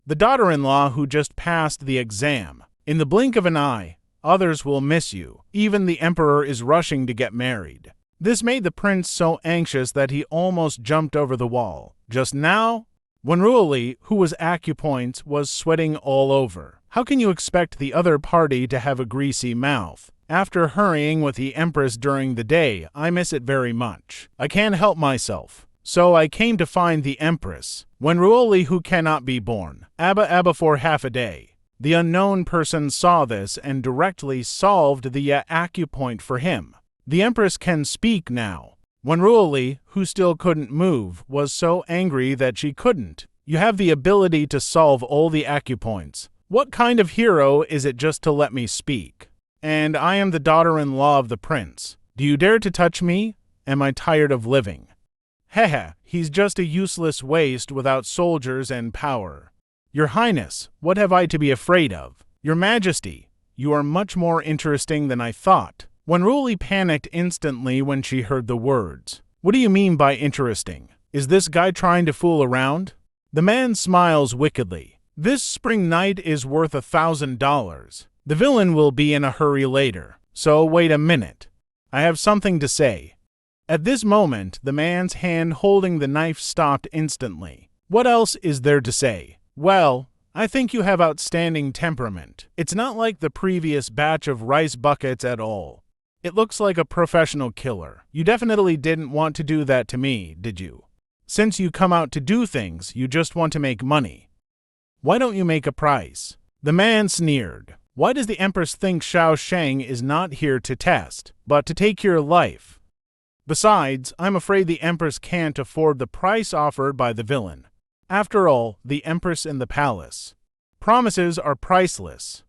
the daughter-in-law who just passed the exam. In the blink of an eye, others will miss you. Even the emperor is rushing to get married. This made the prince so anxious that he almost jumped over the wall. Just now, Wenruoli, who was acupoints, was sweating all over. How can you expect the other party to have a greasy mouth? After hurrying with the empress during the day, I miss it very much. I can't help myself. So I came to find the empress, Wenruoli, who cannot be born. Abba for half a day. The unknown person saw this and directly solved the acupoint for him. The empress can speak now. Wenruoli, who still couldn't move, was so angry that she couldn't. You have the ability to solve all the acupoints. What kind of hero is it just to let me speak? And I am the daughter-in-law of the prince. Do you dare to touch me? Am I tired of living? Hehe, he's just a useless waste without soldiers and power. Your Highness, what have I to be afraid of? Your Majesty, you are much more interesting than I thought. Wenruoli panicked instantly when she heard the words. What do you mean by interesting? Is this guy trying to fool around? The man smiles wickedly. This spring night is worth $1,000. The villain will be in a hurry later, so wait a minute. I have something to say. At this moment, the man's hand holding the knife stopped instantly. What else is there to say? Well, I think you have outstanding temperament. It's not like the previous batch of rice buckets at all. It looks like a professional killer. You definitely didn't want to do that to me, did you? Since you come out to do things, you just want to make money. Why don't you make a price? The man sneered. Why does the Empress think Xiao Sheng is not here to test, but to take your life? Besides, I'm afraid the Empress can't afford the price offered by the villain. After all, the Empress in the palace. Promises are priceless.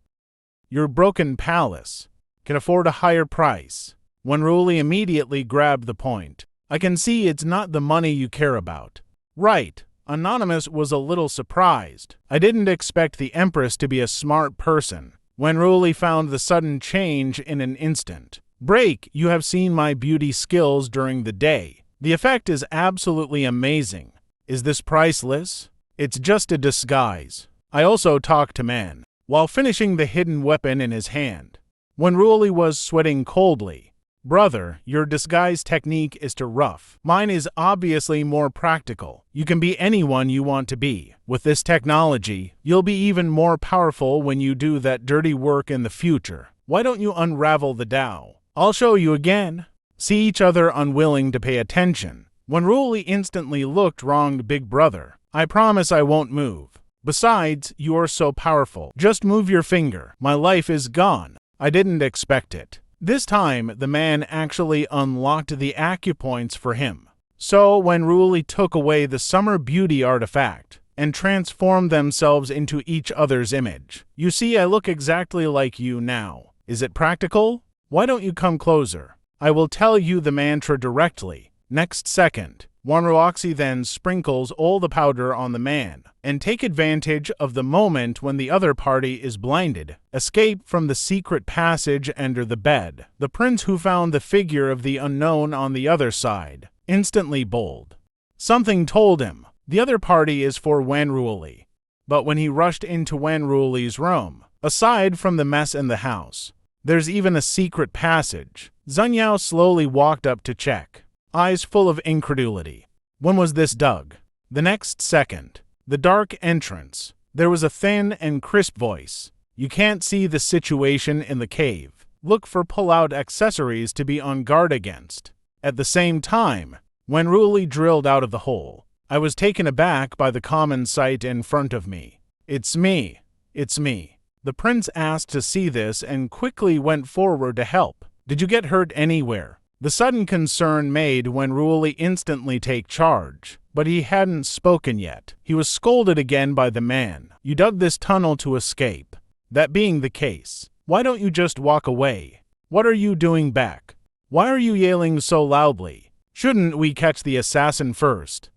Your broken palace can afford a higher price. Wenruoli immediately grabbed the point. I can see it's not the money you care about. Right. Anonymous was a little surprised. I didn't expect the Empress to be a smart person. Wenruoli found the sudden change in an instant. Break, you have seen my beauty skills during the day. The effect is absolutely amazing. Is this priceless? It's just a disguise. I also talked to man, while finishing the hidden weapon in his hand. Wenruoli was sweating coldly. Brother, your disguise technique is too rough. Mine is obviously more practical. You can be anyone you want to be. With this technology, you'll be even more powerful when you do that dirty work in the future. Why don't you unravel the Tao? I'll show you again. See each other unwilling to pay attention. Wenruoli instantly looked wronged big brother. I promise I won't move. Besides, you are so powerful. Just move your finger. My life is gone. I didn't expect it. This time, the man actually unlocked the acupoints for him. So Wenruoli took away the summer beauty artifact and transformed themselves into each other's image. You see, I look exactly like you now. Is it practical? Why don't you come closer? I will tell you the mantra directly. Next second, Wenruoli then sprinkles all the powder on the man and take advantage of the moment when the other party is blinded. Escape from the secret passage under the bed. The prince who found the figure of the unknown on the other side, instantly bold. Something told him, the other party is for Wenruoli. But when he rushed into Wenruoli's room, aside from the mess in the house, there's even a secret passage. Zheng Yao slowly walked up to check, eyes full of incredulity. When was this dug? The next second, the dark entrance. There was a thin and crisp voice. You can't see the situation in the cave. Look for pull-out accessories to be on guard against. At the same time, Wenruoli drilled out of the hole. I was taken aback by the common sight in front of me. It's me. It's me. The prince asked to see this and quickly went forward to help. Did you get hurt anywhere? The sudden concern made Wenruoli instantly take charge, but he hadn't spoken yet. He was scolded again by the man. You dug this tunnel to escape. That being the case, why don't you just walk away? What are you doing back? Why are you yelling so loudly? Shouldn't we catch the assassin first?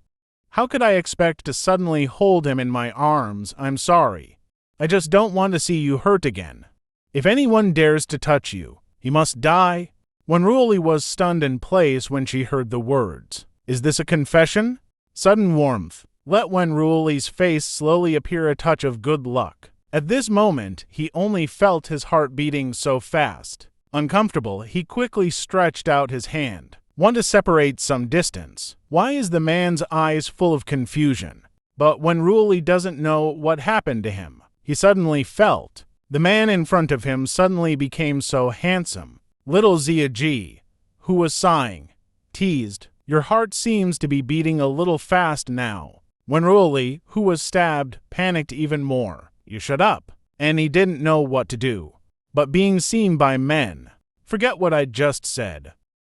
How could I expect to suddenly hold him in my arms? I'm sorry. I just don't want to see you hurt again. If anyone dares to touch you, he must die. Wenruoli was stunned in place when she heard the words. Is this a confession? Sudden warmth. let Wenruoli's face slowly appear a touch of good luck. At this moment, he only felt his heart beating so fast. Uncomfortable, he quickly stretched out his hand, one to separate some distance. Why is the man's eyes full of confusion? But Wenruoli doesn't know what happened to him. He suddenly felt. The man in front of him suddenly became so handsome. Little Ziaji, who was sighing, teased, "Your heart seems to be beating a little fast now." Wenruoli, who was stabbed, panicked even more. "You shut up." And he didn't know what to do. But being seen by men. Forget what I just said.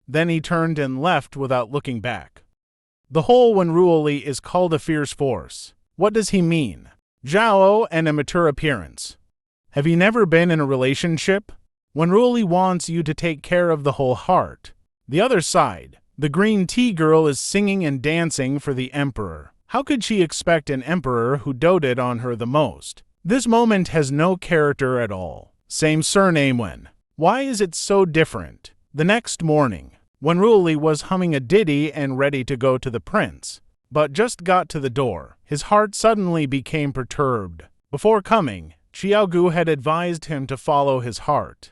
Then he turned and left without looking back. The whole Wenruoli is called a fierce force. What does he mean? Zhao and a mature appearance. Have you never been in a relationship? Wenruoli wants you to take care of the whole heart. The other side. The green tea girl is singing and dancing for the emperor. How could she expect an emperor who doted on her the most? This moment has no character at all. Same surname Wen. Why is it so different? The next morning, Wenruoli was humming a ditty and ready to go to the prince, but just got to the door. His heart suddenly became perturbed. Before coming, Xiaogu had advised him to follow his heart.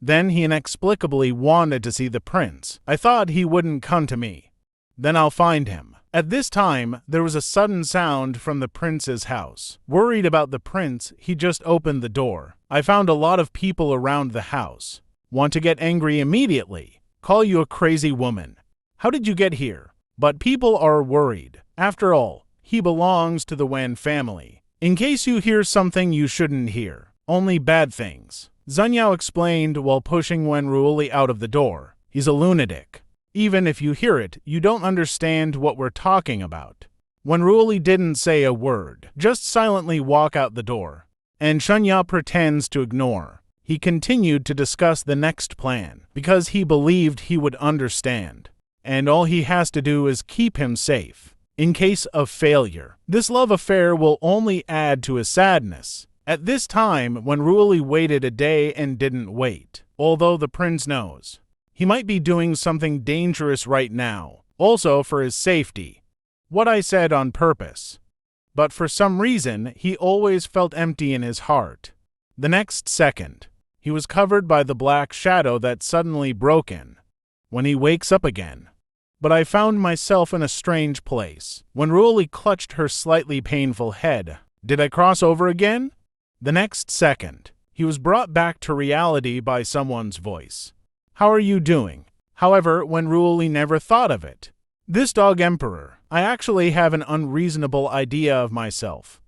Then he inexplicably wanted to see the prince. I thought he wouldn't come to me. Then I'll find him. At this time, there was a sudden sound from the prince's house. Worried about the prince, he just opened the door. I found a lot of people around the house. Want to get angry immediately. Call you a crazy woman. How did you get here? But people are worried. After all, he belongs to the Wen family. In case you hear something you shouldn't hear. Only bad things. Zunyao explained while pushing Wenruoli out of the door. He's a lunatic. Even if you hear it, you don't understand what we're talking about. Wenruoli didn't say a word, just silently walk out the door. And Shunya pretends to ignore. He continued to discuss the next plan, because he believed he would understand. And all he has to do is keep him safe. In case of failure, this love affair will only add to his sadness. At this time, Wenruoli waited a day and didn't wait, although the prince knows. He might be doing something dangerous right now, also for his safety. What I said on purpose. But for some reason, he always felt empty in his heart. The next second, he was covered by the black shadow that suddenly broke in. When he wakes up again. But I found myself in a strange place. Wenruoli clutched her slightly painful head. Did I cross over again? The next second, he was brought back to reality by someone's voice. How are you doing? However, Wenruoli never thought of it. This dog emperor, I actually have an unreasonable idea of myself.